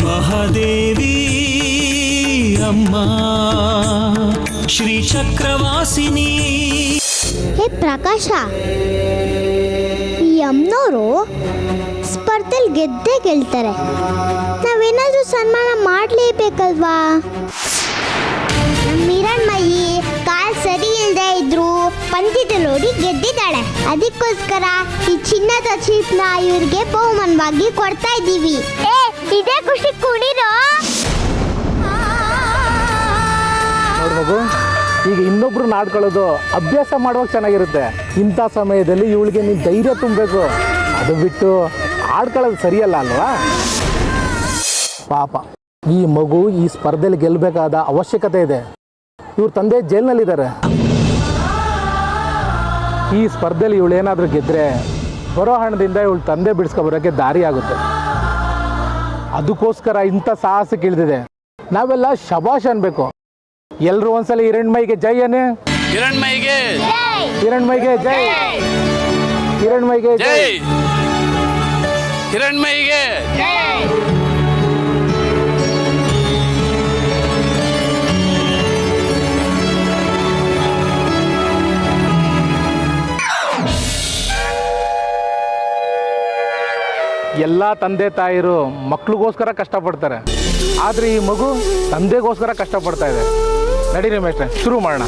ಮಹಾದೇವಿ ಅಮ್ಮ ಶ್ರೀ ಚಕ್ರವಾಸಿನಿ. ಹೇ ಪ್ರಕಾಶ, ಈ ಅಮ್ಮನವರು ಸ್ಪರ್ಧೆಯಲ್ಲಿ ಗೆದ್ದೇ ಗೆಲ್ತಾರೆ. ನಾವೇನಾದ್ರೂ ಸನ್ಮಾನ ಮಾಡಲೇಬೇಕಲ್ವಾ? ನಮ್ಮ ಹಿರಣ್ಮಯಿ ಕಾಲ್ ಸರಿ ಇಲ್ಲದೆ ಇದ್ರು ಪಂದ್ಯದಲ್ಲಿ ನೋಡಿ ಗೆದ್ದಿದ್ದಾಳೆ. ಅದಕ್ಕೋಸ್ಕರ ಈ ಚಿನ್ನದ ಚೀಪ್ನ ಇವ್ರಿಗೆ ಬಹುಮಾನವಾಗಿ ಕೊಡ್ತಾ ಇದ್ದೀವಿ. ಇದೇ ಖುಷಿ ಕುಣಿರೋ ಮಗು. ಈಗ ಇನ್ನೊಬ್ರು ನಾಡ್ಕೊಳ್ಳೋದು ಅಭ್ಯಾಸ ಮಾಡುವಾಗ ಚೆನ್ನಾಗಿರುತ್ತೆ. ಇಂಥ ಸಮಯದಲ್ಲಿ ಇವಳಿಗೆ ನೀನು ಧೈರ್ಯ ತುಂಬಬೇಕು. ಅದು ಬಿಟ್ಟು ಆಡ್ಕೊಳ್ಳೋದು ಸರಿಯಲ್ಲ ಅಲ್ವಾ? ಪಾಪ ಈ ಮಗು ಈ ಸ್ಪರ್ಧೆಯಲ್ಲಿ ಗೆಲ್ಲಬೇಕಾದ ಅವಶ್ಯಕತೆ ಇದೆ. ಇವ್ರ ತಂದೆ ಜೈಲಿನಲ್ಲಿದ್ದಾರೆ. ಈ ಸ್ಪರ್ಧೆಯಲ್ಲಿ ಇವಳು ಏನಾದರೂ ಗೆದ್ದರೆ ಬರೋ ಹಣದಿಂದ ಇವಳು ತಂದೆ ಬಿಡಿಸ್ಕೊಬರೋಕ್ಕೆ ದಾರಿ ಆಗುತ್ತೆ. ಅದಕ್ಕೋಸ್ಕರ ಇಂಥ ಸಾಹಸಕ್ಕೆ ಇಳಿದಿದೆ. ನಾವೆಲ್ಲ ಶಬಾಷ್ ಅನ್ಬೇಕು. ಎಲ್ಲರೂ ಒಂದ್ಸಲ ಹಿರಣ್ಮಯಿಗೆ ಜೈ ಅನ್ನಿ. ಹಿರಣ್ಮಯಿಗೆ ಹಿರಣ್ಮಯಿಗೆ ಜೈ, ಹಿರಣ್ಮಯಿಗೆ ಜೈ, ಹಿರಣ್ಮಯಿಗೆ. ಎಲ್ಲ ತಂದೆ ತಾಯಿರು ಮಕ್ಳಿಗೋಸ್ಕರ ಕಷ್ಟಪಡ್ತಾರೆ, ಆದರೆ ಈ ಮಗು ತಂದೆಗೋಸ್ಕರ ಕಷ್ಟಪಡ್ತಾ ಇದೆ. ನಡೀರಿ ಮೇಷ್ಟ್ರೆ, ಶುರು ಮಾಡೋಣ.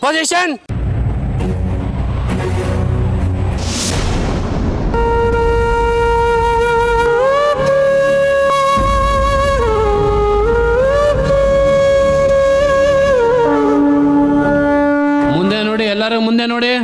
ಪೊಸಿಷನ್. ಮುಂದೆ ನೋಡಿ, ಎಲ್ಲರೂ ಮುಂದೆ ನೋಡಿ.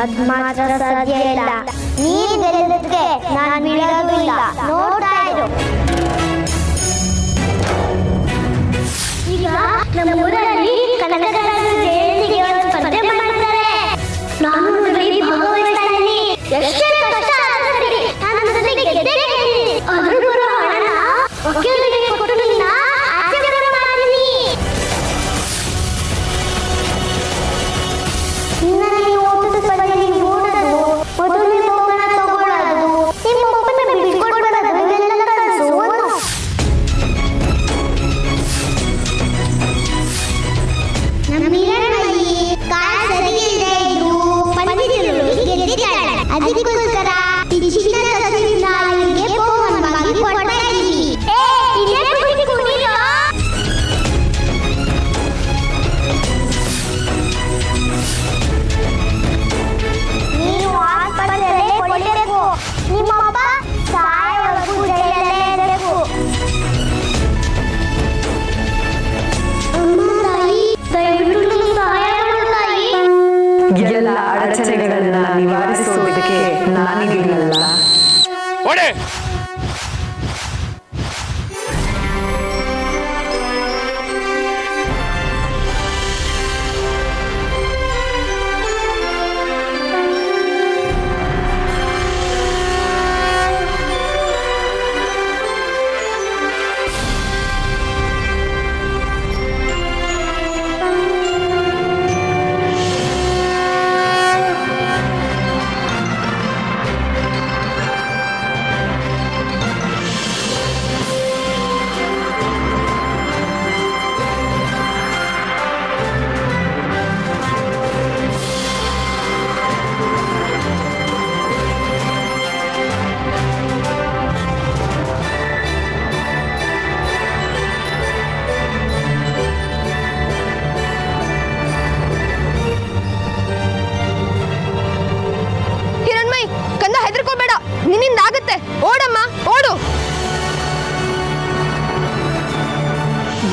ಅದ್ ಮಾತ್ರ ಸಾಧ್ಯ ಇಲ್ಲ. ನೀನು ಗೆಲ್ಲದಕ್ಕೆ ನಾನು ಬಿಡೋದಿಲ್ಲ. ನೋಡ್ತಾ ಇರು. ಈಗ ನಮ್ಮ ಊರಲ್ಲಿ ಕನ್ನಡ ಜಯಂತಿಗೆ ಒಂದು ಸ್ಪರ್ಧೆ ಮಾಡ್ತಾರೆ. ನಾನು ಭಾಗವಹಿಸ್ತೀನಿ. ಎಷ್ಟೇ ಕಷ್ಟ ಆದರೂ ನಾನು ಅದರಲ್ಲಿ ಗೆದ್ದೇ ಗೆಲ್ತೀನಿ. ಅದ್ರ ಬರೋ ಹಣ ವಕೀಲರಿಗೆ ಕೊಟ್ಟು ನಿನ್ನ ಆಚೆ ಮಾಡ್ತೀನಿ.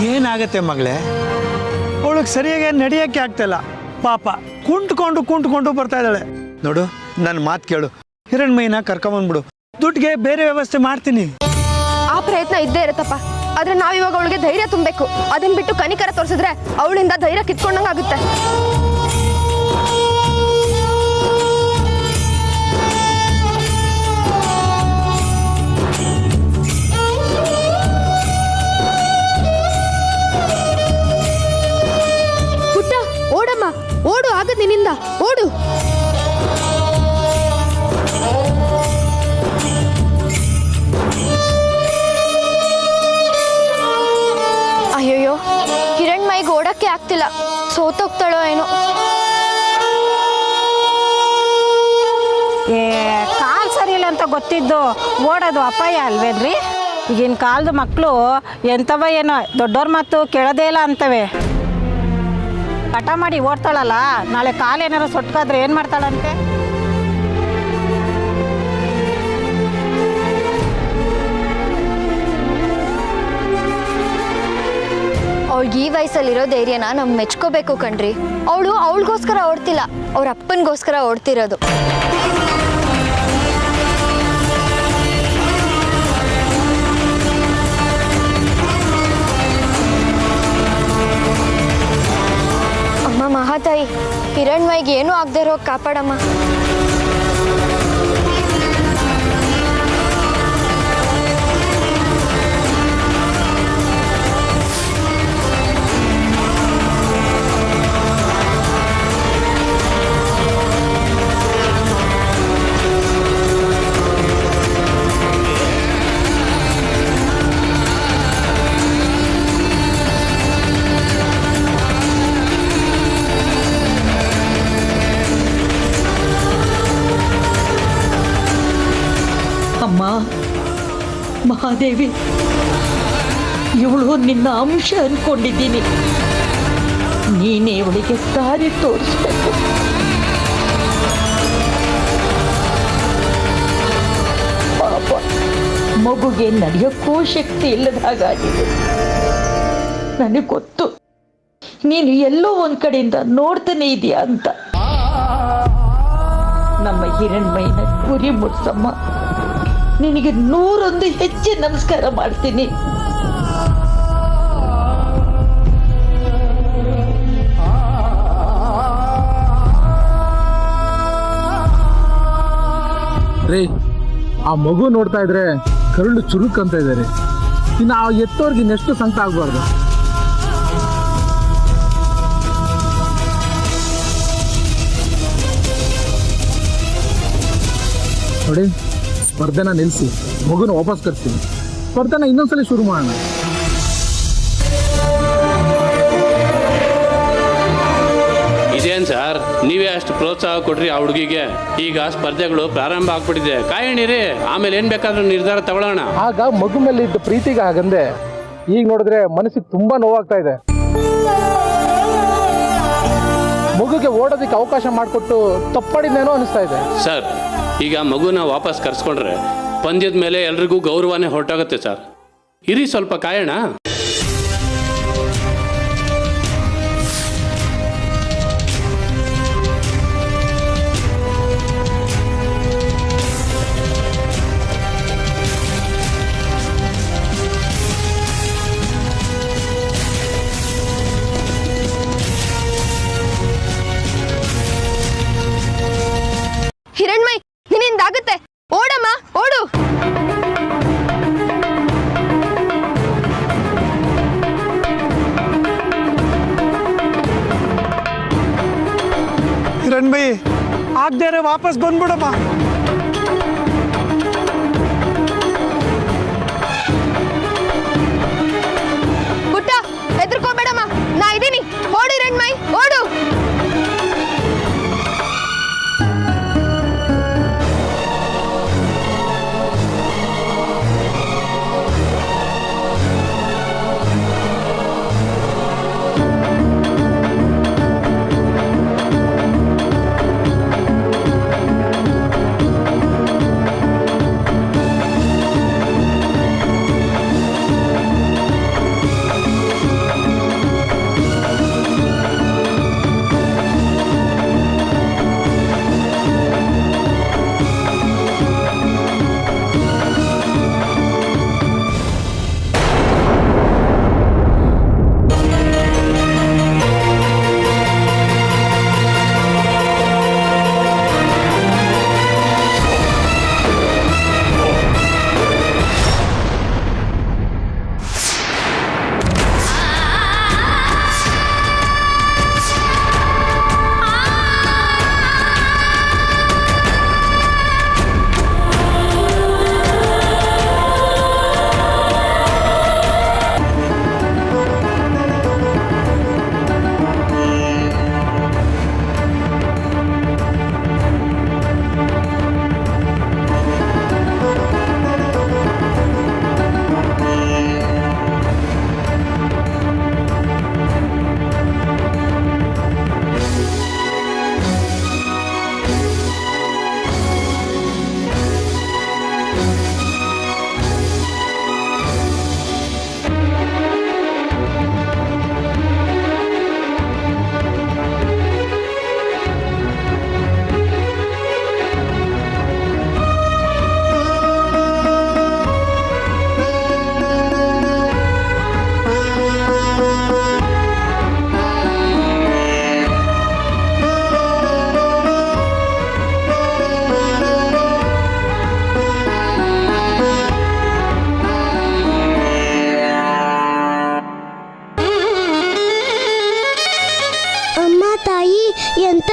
ಏನಾಗತ್ತೆ ಮಗಳೇ, ಅವಳಿಗೆ ಸರಿಯಾಗಿ ನಡೆಯೋಕ್ಕೆ ಆಗ್ತಾಯಿಲ್ಲ. ಪಾಪ ಕುಂಟ್ಕೊಂಡು ಬರ್ತಾ ಇದ್ದಾಳೆ. ನೋಡು, ನನ್ನ ಮಾತು ಕೇಳು, ಹಿರಣ್ಮಯ್ಯನ ಕರ್ಕೊಂಬಂದ್ಬಿಡು. ದುಡ್ಡಿಗೆ ಬೇರೆ ವ್ಯವಸ್ಥೆ ಮಾಡ್ತೀನಿ. ಆ ಪ್ರಯತ್ನ ಇದ್ದೇ ಇರುತ್ತಪ್ಪ. ಆದ್ರೆ ನಾವಿವಾಗ ಅವಳಿಗೆ ಧೈರ್ಯ ತುಂಬಬೇಕು. ಅದನ್ನ ಬಿಟ್ಟು ಕನಿಕರ ತೋರಿಸಿದ್ರೆ ಅವಳಿಂದ ಧೈರ್ಯ ಕಿತ್ಕೊಂಡಂಗಾಗುತ್ತೆ. ಪುಟ್ಟ, ಓಡಮ್ಮ, ಓಡು, ಆಗದ್ ನಿನ್ನಿಂದ, ಓಡು. ಅಯ್ಯಯ್ಯೋ, ಹಿರಣ್ಮೈಗೆ ಓಡಕ್ಕೆ ಆಗ್ತಿಲ್ಲ. ಸೋತೋಗ್ತಾಳೋ ಏನೋ. ಕಾಲು ಸರಿ ಇಲ್ಲ ಅಂತ ಗೊತ್ತಿದ್ದು ಓಡೋದು ಅಪಾಯ ಅಲ್ವೇನ್ರಿ? ಈಗಿನ ಕಾಲದ ಮಕ್ಕಳು ಎಂಥವ ಏನೋ ದೊಡ್ಡವ್ರ ಮಾತು ಕೇಳೋದೇ ಇಲ್ಲ ಅಂತವೆ. ಹಠ ಮಾಡಿ ಓಡ್ತಾಳಲ್ಲ, ನಾಳೆ ಕಾಲು ಏನಾರು ಸೊಟ್ಕಾದ್ರೆ ಏನು ಮಾಡ್ತಾಳಂತೆ? ಅವಳಿಗೆ ಈ ವಯಸ್ಸಲ್ಲಿರೋ ಧೈರ್ಯನ ನಾವು ಮೆಚ್ಕೋಬೇಕು ಕಣ್ರಿ. ಅವಳು ಅವಳಿಗೋಸ್ಕರ ಓಡ್ತಿಲ್ಲ, ಅವ್ರ ಅಪ್ಪನಿಗೋಸ್ಕರ ಓಡ್ತಿರೋದು. ಅಮ್ಮ ಮಹಾತಾಯಿ, ಹಿರಣ್ಮೈಗೆ ಏನೂ ಆಗದೆ ಇರೋ ಕಾಪಾಡಮ್ಮ. ಅಮ್ಮ ಮಹಾದೇವಿ, ಇವಳು ನಿನ್ನ ಅಂಶ ಅನ್ಕೊಂಡಿದ್ದೀನಿ. ನೀನೇ ಇವಳಿಗೆ ದಾರಿ ತೋರಿಸ್ಬೇಕು. ಪಾಪ, ಮಗುಗೆ ನಡೆಯೋಕ್ಕೂ ಶಕ್ತಿ ಇಲ್ಲದ ಹಾಗಾಗಿದೆ. ನನಗೆ ಗೊತ್ತು, ನೀನು ಎಲ್ಲೋ ಒಂದ್ ಕಡೆಯಿಂದ ನೋಡ್ತಾನೆ ಇದೆಯಾ ಅಂತ. ನಮ್ಮ ಹಿರಣ್ಮಯ್ಯನ ಗುರಿ ಮುಟ್ಸಮ್ಮ. ನಿನಗೆ 101 ಹೆಜ್ಜೆ ನಮಸ್ಕಾರ ಮಾಡ್ತೀನಿ. ರೀ, ಆ ಮಗು ನೋಡ್ತಾ ಇದ್ರೆ ಕರುಳು ಚುರುಕ್ ಅಂತ ಇದ್ದಾರೆ. ಇನ್ನು ಆ ಎತ್ತೋರ್ಗೆ ಇನ್ನೆಷ್ಟು ಸಂಕಟ ಆಗ್ಬಾರ್ದು. ನೋಡಿ, ಸ್ಪರ್ಧೆನ ನಿಲ್ಲಿಸಿ ಮಗುನ ವಾಪಸ್ ಕರ್ತೀನಿ. ಸ್ಪರ್ಧೆನ ಇನ್ನೊಂದ್ಸಲ ಶುರು ಮಾಡೋಣ. ಇದೇನು ಸರ್, ನೀವೇ ಅಷ್ಟು ಪ್ರೋತ್ಸಾಹ ಕೊಡ್ರಿ ಆ ಹುಡುಗಿಗೆ. ಈಗ ಸ್ಪರ್ಧೆಗಳು ಪ್ರಾರಂಭ ಆಗ್ಬಿಟ್ಟಿದೆ. ಕಾಯಣಿರಿ, ಆಮೇಲೆ ಏನು ಬೇಕಾದ್ರೂ ನಿರ್ಧಾರ ತಗೊಳ್ಳೋಣ. ಆಗ ಮಗು ಮೇಲೆ ಇದ್ದ ಪ್ರೀತಿಗೆ ಹಾಗಂದೆ. ಈಗ ನೋಡಿದ್ರೆ ಮನಸ್ಸಿಗೆ ತುಂಬಾ ನೋವಾಗ್ತಾ ಇದೆ. ಮಗುಗೆ ಓಡೋದಕ್ಕೆ ಅವಕಾಶ ಮಾಡಿಕೊಟ್ಟು ತಪ್ಪಾಡಿನೇನೋ ಅನಿಸ್ತಾ ಇದೆ. ಸರ್, ಈಗ ಮಗುನ ವಾಪಸ್ ಕರ್ಸ್ಕೊಂಡ್ರೆ ಪಂದ್ಯದ ಮೇಲೆ ಎಲ್ರಿಗೂ ಗೌರವನೇ ಹೊರಟಾಗುತ್ತೆ ಸರ್. ಇರಿ, ಸ್ವಲ್ಪ ಕಾಯೋಣ. ಹಿರಣ್ಮಯ್, ನಿನ್ನಿಂದಾಗುತ್ತೆ. ಓಡಮ್ಮ, ಓಡು. ಹಿರಣ್ಮಯಿ, ಆಗ್ದೇ ವಾಪಸ್ ಬಂದ್ಬಿಡಮ್ಮ. ಪುಟ್ಟ, ಹೆದರ್ಕೋಬೇಡಮ್ಮ, ನಾ ಇದ್ದೀನಿ. ಓಡು ಹಿರಣ್ಮಯ್, ಓಡು.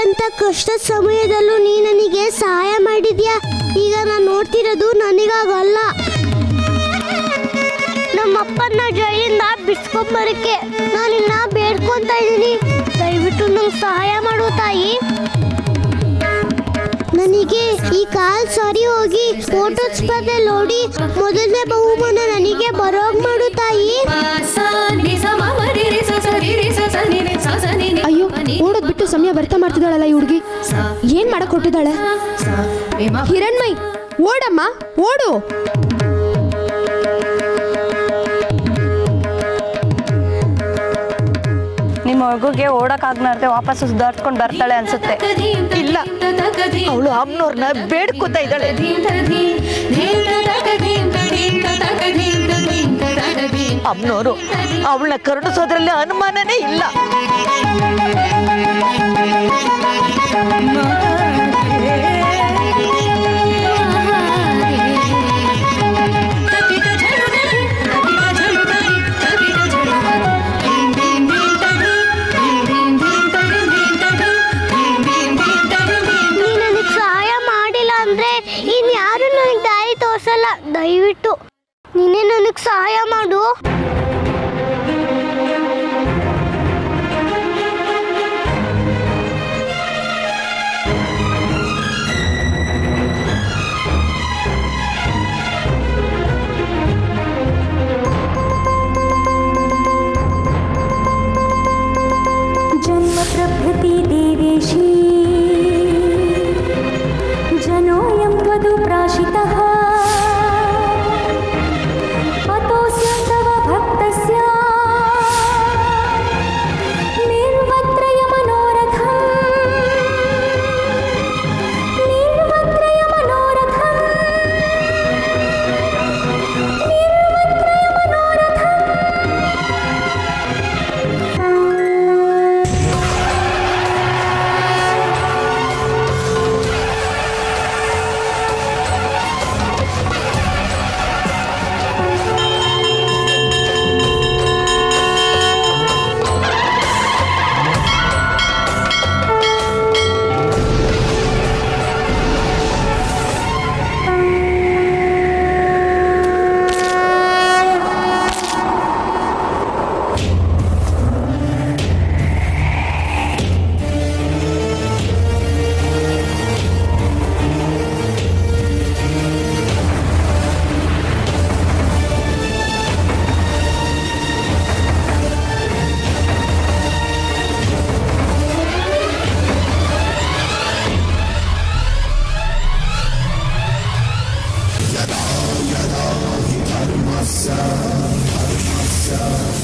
ಅಂತ ಕಷ್ಟದ ಸಮಯದಲ್ಲೂ ನೀ ನನಗೆ ಸಹಾಯ ಮಾಡಿದ್ಯಾ. ಈಗ ನಾನು ನೋಡ್ತಿರೋದು ನನಗಾಗಲ್ಲ, ನಮ್ಮಪ್ಪನ ಜೈಲಿಂದ ಬಿಡ್ಸ್ಕೊಂಬರಕ್ಕೆ ನಾನಿನ್ನ ಬೇಡ್ಕೊಂತ ಇದ್ದೀನಿ. ದಯವಿಟ್ಟು ನಂಗೆ ಸಹಾಯ ಮಾಡು ತಾಯಿ. ನನಗೆ ಈ ಕಾಲ್ ಸರಿ ಹೋಗಿ ಫೋಟೋ ಸ್ಪರ್ಧೆ ನೋಡಿ ಮೊದಲನೇ ಬಹುಮಾನ ನನಗೆ ಬರೋಗ್ ಮಾಡು ತಾಯಿ. ಅಯ್ಯೋ, ಓಡೋದ್ ಬಿಟ್ಟು ಸಮಯ ವ್ಯರ್ಥ ಮಾಡ್ತಿದ್ದಾಳಲ್ಲ ಈ ಹುಡುಗಿ. ಏನ್ ಮಾಡಕ್ ಹೊಟ್ಟಿದ್ದಾಳೆ? ಹಿರಣ್ಮೈ, ಓಡಮ್ಮ, ಓಡು. ನಿಮ್ಮ ಮಗುಗೆ ಓಡಕ್ಕಾಗ್ನಾರ್ದೆ ವಾಪಸ್ ಸುಧಾರಿಸ್ಕೊಂಡು ಬರ್ತಾಳೆ ಅನ್ಸುತ್ತೆ. ಇಲ್ಲ, ಅವಳು ಅಮ್ಮನವ್ರನ್ನ ಬೇಡ್ಕೊತಾ ಇದ್ದಾಳೆ. ಅಮ್ಮನವರು ಅವಳನ್ನ ಕರುಣಿಸೋದ್ರಲ್ಲಿ ಅನುಮಾನನೇ ಇಲ್ಲ. ಇನ್ಯಾರು ನನಗೆ ದಾರಿ ತೋರಿಸಲ್ಲ. ದಯವಿಟ್ಟು ನೀನೇ ನನಗೆ ಸಹಾಯ ಮಾಡು. ಜನ್ಮ ಪ್ರಭೃತಿ ದೇವೇಶಿ जनोऽयं त्वदु प्राशितः अतोऽस्यं तव भक्तस्य निर्वत्रयमनोरथम्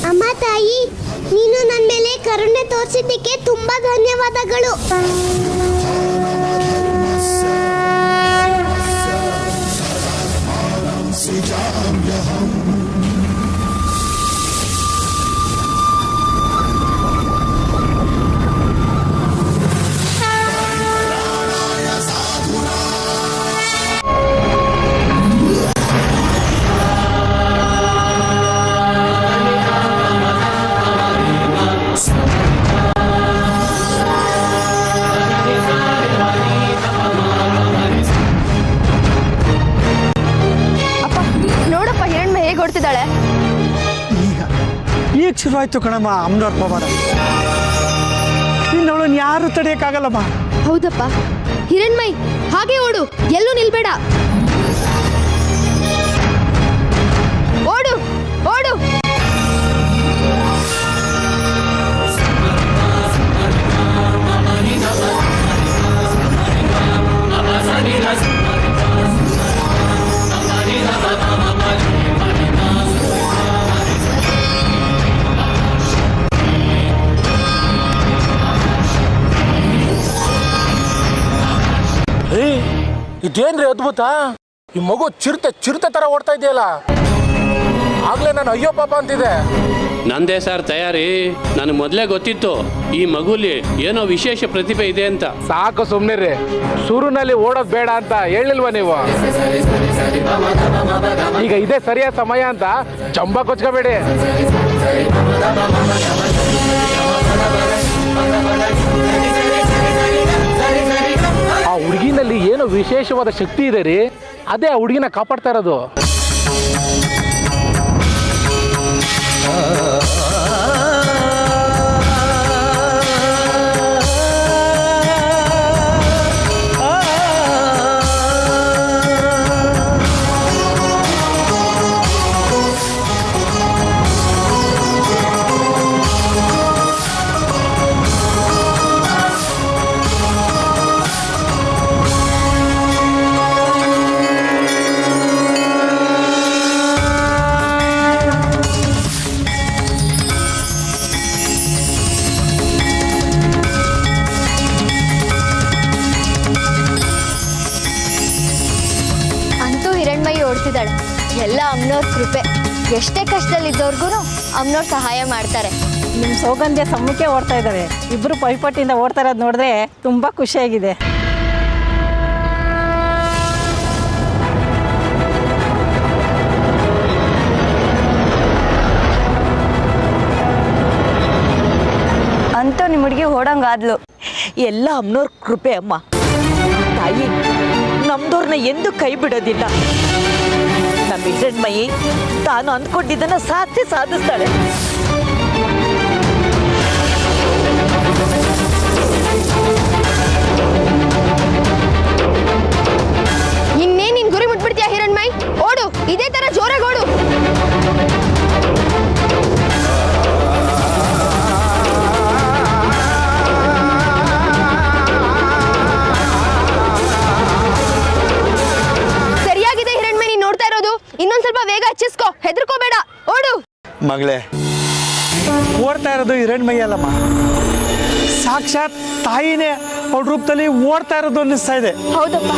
ಅಮ್ಮ ತಾಯಿ, ನೀನು ನನ್ನ ಮೇಲೆ ಕರುಣೆ ತೋರಿಸಿದ್ದಕ್ಕೆ ತುಂಬಾ ಧನ್ಯವಾದಗಳು. ಹೊಡ್ತಿದ್ದಾಳೆ. ಈಗ ಶುರುವಾಯ್ತು ಕಣಮ್ಮ ಅಮ್ಮನವ್ರ ಪವಾಡ. ಇನ್ನವಳನ್ನ ಯಾರು ತಡೆಯಕ್ಕಾಗಲ್ಲಮ್ಮ. ಹೌದಪ್ಪ, ಹಿರಣ್ಮೈ ಹಾಗೆ ಓಡು, ಎಲ್ಲೂ ನಿಲ್ಬೇಡ. ಓಡು ಓಡು. ಇದೇನ್ರಿ ಅದ್ಭುತ! ಈ ಮಗು ಚಿರತೆ ತರ ಓಡ್ತಾ ಇದೆಯಲ್ಲ. ಆಗ್ಲೇ ನಾನು ಅಯ್ಯೋ ಪಾಪ ಅಂತಿದೆ. ನಂದೇ ಸರ್ ತಯಾರಿ. ನನಗೆ ಮೊದಲೇ ಗೊತ್ತಿತ್ತು ಈ ಮಗುಲಿ ಏನೋ ವಿಶೇಷ ಪ್ರತಿಭೆ ಇದೆ ಅಂತ. ಸಾಕು ಸುಮ್ನಿರಿ, ಶುರುನಲ್ಲಿ ಓಡೋದ್ ಬೇಡ ಅಂತ ಹೇಳಿಲ್ವಾ ನೀವು? ಈಗ ಇದೇ ಸರಿಯಾದ ಸಮಯ ಅಂತ ಜಂಬ ಕೊಚ್ಕೋಬೇಡಿ. ಏನೋ ವಿಶೇಷವಾದ ಶಕ್ತಿ ಇದೆ ರೀ, ಅದೇ ಆ ಹುಡುಗಿನ ಕಾಪಾಡ್ತಾ ಇರೋದು. ಅಂತೂ ಹಿರಣ್ಮಯಿ ಓಡ್ತಿದ್ದಾಳೆ. ಎಲ್ಲ ಅಮ್ಮನವ್ರ ಕೃಪೆ. ಎಷ್ಟೇ ಕಷ್ಟದಲ್ಲಿದ್ದವ್ರಿಗೂ ಅಮ್ಮನವ್ರು ಸಹಾಯ ಮಾಡ್ತಾರೆ. ನಿಮ್ಮ ಸೌಗಂಧ್ಯ ಸಮ್ಮುಖೆ ಓಡ್ತಾ ಇದ್ದಾರೆ. ಇಬ್ಬರು ಪೈಪೋಟಿಯಿಂದ ಓಡ್ತಾ ಇರೋದು ನೋಡಿದ್ರೆ ತುಂಬ ಖುಷಿಯಾಗಿದೆ. ಅಂತೂ ನಿಮ್ಮ ಹುಡುಗಿ ಓಡಂಗಾದ್ಲು. ಎಲ್ಲ ಅಮ್ಮನವ್ರ ಕೃಪೆ ಅಮ್ಮ. ತಾಯಿ ನಮ್ದವ್ರನ್ನ ಎಂದು ಕೈ ಬಿಡೋದಿಲ್ಲ. ನಮ್ಮ ಹಿರಣ್ಮಯಿ ತಾನು ಅಂದ್ಕೊಂಡಿದ್ದನ್ನ ಸಾಧಿಸ್ತಾಳೆ. ಇನ್ನೇ ನಿನ್ ಗುರಿ ಮುಟ್ಬಿಡ್ತೀಯ ಹಿರಣ್ಮಯಿ? ಓಡು, ಇದೇ ತರ ಜೋರಾಗಿ ಓಡು. ಸರಿಯಾಗಿದೆ ಹಿರಣ್ಮಯಿ, ನೀನ್ ನೋಡ್ತಾ ಇರೋದು. ಇನ್ನೊಂದ್ ಸ್ವಲ್ಪ ವೇಗ ಹೆಚ್ಚಿಸ್ಕೋ, ಹೆದರ್ಕೋಬೇಡ, ಓಡು. ಮಗಳೇ, ಓಡ್ತಾ ಇರೋದು ಹಿರಣ್ಮಯಿ ಅಲ್ಲಮ್ಮ, ಸಾಕ್ಷಾತ್ ತಾಯಿನೇ ಅವ್ರ ರೂಪದಲ್ಲಿ ಓಡ್ತಾ ಇರೋದು ಅನ್ನಿಸ್ತಾ ಇದೆ. ಹೌದಪ್ಪ,